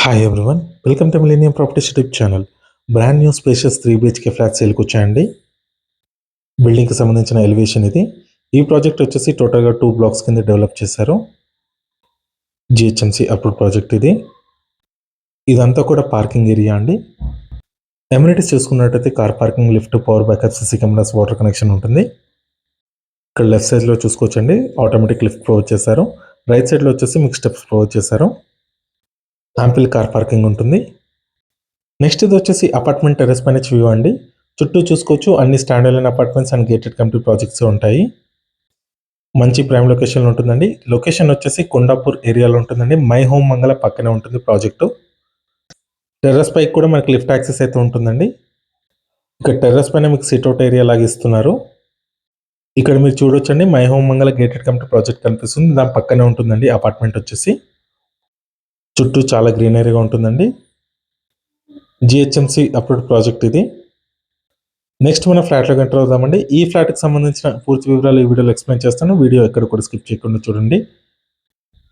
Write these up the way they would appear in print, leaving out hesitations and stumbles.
Hi everyone, welcome to millennium properties YouTube channel. Brand new spacious 3 BHK flat సేల్కి వచ్చాయండి. బిల్డింగ్కి సంబంధించిన elevation ఇది. ఈ ప్రాజెక్ట్ వచ్చేసి టోటల్గా 2 బ్లాక్స్ కింద డెవలప్ చేశారు. GHMC అప్రూవ్డ్ ప్రాజెక్ట్ ఇది. ఇదంతా కూడా పార్కింగ్ ఏరియా అండి. ఎమ్యూనిటీస్ చూసుకున్నట్టయితే car parking, lift, power backup, CC cameras, water connection ఉంటుంది. ఇక్కడ లెఫ్ట్ సైడ్లో చూసుకోవచ్చండి, ఆటోమేటిక్ లిఫ్ట్ ప్రొవైడ్ చేశారు. రైట్ సైడ్లో వచ్చేసి మీకు స్టెప్స్ ప్రొవైడ్ చేశారు. యాంపిల్ కార్ పార్కింగ్ ఉంటుంది. నెక్స్ట్ ఇది వచ్చేసి అపార్ట్మెంట్ టెర్రస్ పైన వ్యూ అండి. చుట్టూ చూసుకోవచ్చు, అన్ని stand alone apartments and gated community projects ఉంటాయి. మంచి ప్రైమ్ లొకేషన్లో ఉంటుందండి. లొకేషన్ వచ్చేసి కొండాపూర్ ఏరియాలో ఉంటుందండి. మై హోమ్ మంగళ పక్కనే ఉంటుంది ప్రాజెక్టు. టెర్రస్ పైకి కూడా మనకి లిఫ్ట్ యాక్సెస్ అయితే ఉంటుందండి. ఇక్కడ టెర్రస్ పైన మీకు సిట్అవుట్ ఏరియా లాగా ఇస్తున్నారు. ఇక్కడ మీరు చూడొచ్చండి, మై హోమ్ మంగళ గేటెడ్ కమ్యూనిటీ ప్రాజెక్ట్ కనిపిస్తుంది. దాని పక్కనే ఉంటుందండి అపార్ట్మెంట్ వచ్చేసి. చుట్టూ చాలా గ్రీనరీగా ఉంటుందండి. GHMC అప్రూవ్డ్ ప్రాజెక్ట్ ఇది. నెక్స్ట్ మన ఫ్లాట్లోకి ఎంటర్ అవుదామండి. ఈ ఫ్లాట్కి సంబంధించిన పూర్తి వివరాలు ఈ వీడియోలో ఎక్స్ప్లెయిన్ చేస్తాను. వీడియో ఎక్కడ కూడా స్కిప్ చేయకుండా చూడండి.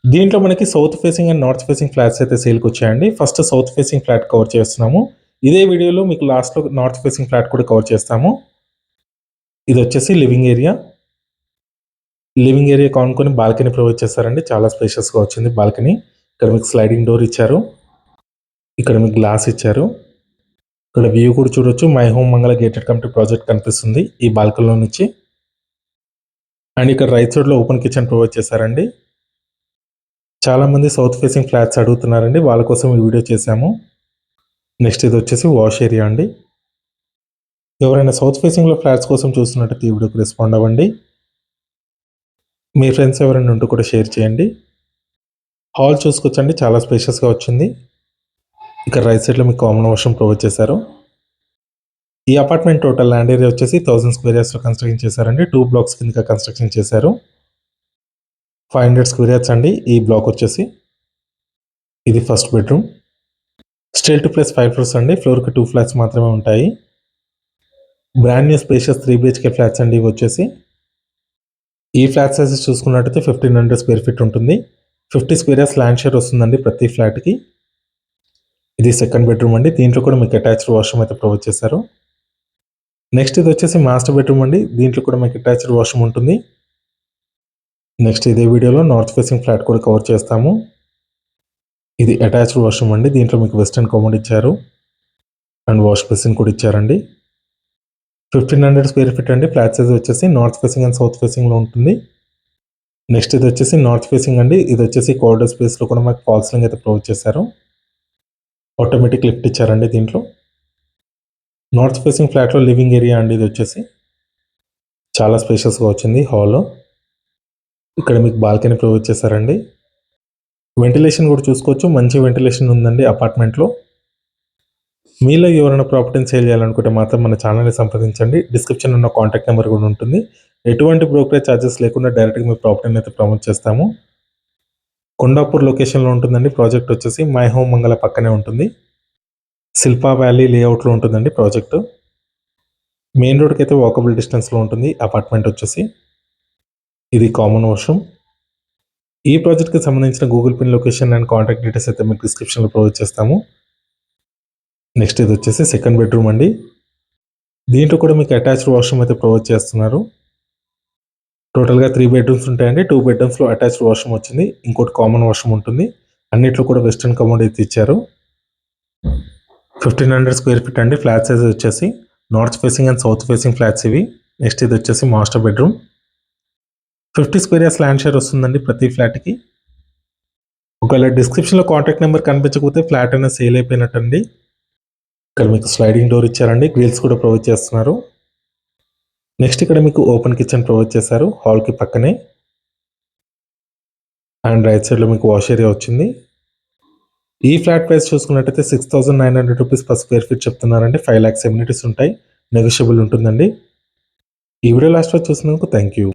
దీంట్లో మనకి south facing and north facing flats అయితే సేల్కి వచ్చాయండి. First south facing flat cover చేస్తున్నాము. ఇదే వీడియోలో మీకు లాస్ట్లో నార్త్ ఫేసింగ్ ఫ్లాట్ కూడా కవర్ చేస్తాము. ఇది వచ్చేసి లివింగ్ ఏరియా. లివింగ్ ఏరియా కానుకొని బాల్కనీ ప్రొవైడ్ చేస్తారండి. చాలా స్పేషియస్గా వచ్చింది బాల్కనీ. ఇక్కడ మీకు స్లైడింగ్ డోర్ ఇచ్చారు. ఇక్కడ మీకు గ్లాస్ ఇచ్చారు. ఇక్కడ వ్యూ కూడా చూడొచ్చు, మై హోమ్ మంగళ గేటెడ్ కమ్యూనిటీ ప్రాజెక్ట్ కనిపిస్తుంది ఈ బాల్కనీలో నుంచి. అండ్ ఇక్కడ రైట్ సైడ్లో ఓపెన్ కిచెన్ ప్రొవైడ్ చేశారండి. చాలామంది సౌత్ ఫేసింగ్ ఫ్లాట్స్ అడుగుతున్నారండి, వాళ్ళ కోసం ఈ వీడియో చేశాము. నెక్స్ట్ ఇది వచ్చేసి వాష్ ఏరియా అండి. ఎవరైనా సౌత్ ఫేసింగ్లో ఫ్లాట్స్ కోసం చూస్తున్నట్టు ఈ వీడియోకి రెస్పాండ్ అవ్వండి. మీ ఫ్రెండ్స్ ఎవరైనా ఉంటూ కూడా షేర్ చేయండి. హాల్ చూసుకోవచ్చండి, చాలా స్పేషియస్గా వచ్చింది. ఇక్కడ రైట్ సైడ్లో మీకు కామన్ వాష్రూమ్ ప్రొవైడ్ చేశారు. ఈ అపార్ట్మెంట్ టోటల్ ల్యాండ్ ఏరియా వచ్చేసి 1000 స్క్వేర్ యార్డ్స్లో కన్స్ట్రక్షన్ చేశారండి. 2 బ్లాక్స్ కింద కన్స్ట్రక్షన్ చేశారు. 500 స్క్వేర్ యార్డ్స్ అండి ఈ బ్లాక్ వచ్చేసి. ఇది first bedroom. Stale to plus 5 floors అండి. ఫ్లోర్కి 2 ఫ్లాట్స్ మాత్రమే ఉంటాయి. Brand new spacious 3 BHK flats అండి ఇవి వచ్చేసి. ఈ ఫ్లాట్ సైజెస్ చూసుకున్నట్టయితే 1500 స్క్వేర్ ఫీట్ ఉంటుంది. 50 స్క్వేర్ యార్డ్స్ ల్యాండ్ షేర్ వస్తుందండి ప్రతి ఫ్లాట్కి. ఇది సెకండ్ బెడ్రూమ్ అండి. దీంట్లో కూడా మీకు అటాచ్డ్ వాష్రూమ్ అయితే ప్రొవైడ్ చేశారు. నెక్స్ట్ ఇది వచ్చేసి మాస్టర్ బెడ్రూమ్ అండి. దీంట్లో కూడా మీకు అటాచ్డ్ వాష్రూమ్ ఉంటుంది. నెక్స్ట్ ఇదే వీడియోలో నార్త్ ఫేసింగ్ ఫ్లాట్ కూడా కవర్ చేస్తాము. ఇది అటాచ్డ్ వాష్రూమ్ అండి. దీంట్లో మీకు వెస్టర్న్ కమోడ్ ఇచ్చారు అండ్ వాష్ బేసిన్ కూడా ఇచ్చారండి. 1500 స్క్వేర్ ఫీట్ అండి. ఫ్లాట్ సైజ్ వచ్చేసి నార్త్ ఫేసింగ్ అండ్ సౌత్ ఫేసింగ్లో ఉంటుంది. నెక్స్ట్ ఇది వచ్చేసి నార్త్ ఫేసింగ్ అండి. ఇది వచ్చేసి కారిడార్ స్పేస్లో కూడా మాకు ఫాల్ సీలింగ్ అయితే ప్రొవైడ్ చేశారు. ఆటోమేటిక్ లిఫ్ట్ ఇచ్చారండి దీంట్లో. నార్త్ ఫేసింగ్ ఫ్లాట్లో లివింగ్ ఏరియా అండి ఇది వచ్చేసి. చాలా స్పేషియస్గా వచ్చింది హాల్లో. ఇక్కడ మీకు బాల్కనీ ప్రొవైడ్ చేశారండి. వెంటిలేషన్ కూడా చూసుకోవచ్చు, మంచి వెంటిలేషన్ ఉందండి అపార్ట్మెంట్లో. మీలో ఎవరైనా ప్రాపర్టీని సేల్ చేయాలనుకుంటే మాత్రం మన ఛానల్ని సంప్రదించండి. డిస్క్రిప్షన్ ఉన్న కాంటాక్ట్ నెంబర్ కూడా ఉంటుంది. ఎటువంటి బ్రోకరేజ్ ఛార్జెస్ లేకుండా డైరెక్ట్గా మీ ప్రాపర్టీని అయితే ప్రమోట్ చేస్తాము. కొండాపూర్ లొకేషన్లో ఉంటుందండి ప్రాజెక్ట్ వచ్చేసి. మై హోమ్ మంగళ పక్కనే ఉంటుంది. శిల్పా వ్యాలీ లేఅవుట్లో ఉంటుందండి ప్రాజెక్టు. మెయిన్ రోడ్కి అయితే వాకబుల్ డిస్టెన్స్లో ఉంటుంది అపార్ట్మెంట్ వచ్చేసి. ఇది కామన్ వాష్రూమ్. ఈ ప్రాజెక్ట్కి సంబంధించిన Google pin location and contact details అయితే మీకు డిస్క్రిప్షన్లో ప్రొవైడ్ చేస్తాము. నెక్స్ట్ ఇది వచ్చేసి సెకండ్ బెడ్రూమ్ అండి. దీంట్లో కూడా మీకు అటాచ్డ్ వాష్రూమ్ అయితే ప్రొవైడ్ చేస్తున్నారు. టోటల్గా 3 బెడ్రూమ్స్ ఉంటాయండి. 2 బెడ్రూమ్స్లో అటాచ్డ్ వాష్రూమ్ వచ్చింది. ఇంకోటి కామన్ వాష్రూమ్ ఉంటుంది. అన్నిట్లో కూడా వెస్టర్న్ కమోడ్ అయితే ఇచ్చారు. 1500 స్క్వేర్ ఫీట్ అండి. ఫ్లాట్ సైజ్ వచ్చేసి north facing and south facing flats ఇవి. నెక్స్ట్ ఇది వచ్చేసి master bedroom. 50 square yards land share వస్తుందండి ప్రతి ఫ్లాట్కి. ఒకవేళ డిస్క్రిప్షన్లో కాంటాక్ట్ నెంబర్ కనిపించకపోతే ఫ్లాట్ అనేది సేల్ అయిపోయినట్టండి. ఇక్కడ మీకు స్లైడింగ్ డోర్ ఇచ్చారండి. గ్రిల్స్ కూడా ప్రొవైడ్ చేస్తున్నారు. నెక్స్ట్ ఇక్కడ మీకు ఓపెన్ కిచెన్ ప్రొవైడ్ చేశారు హాల్కి పక్కనే. అండ్ రైట్ సైడ్లో మీకు వాష్ ఏరియా వచ్చింది. ఈ ఫ్లాట్ ప్రైస్ చూసుకున్నట్టయితే 6900 రూపీస్ పర్ స్క్వేర్ ఫీట్ చెప్తున్నారండి. 5 lakhs ఎమ్యూనిటీస్ ఉంటాయి. నెగోషియబుల్ ఉంటుందండి. ఈ వీడియో లాస్ట్ వరకు చూసినందుకు థ్యాంక్ యూ.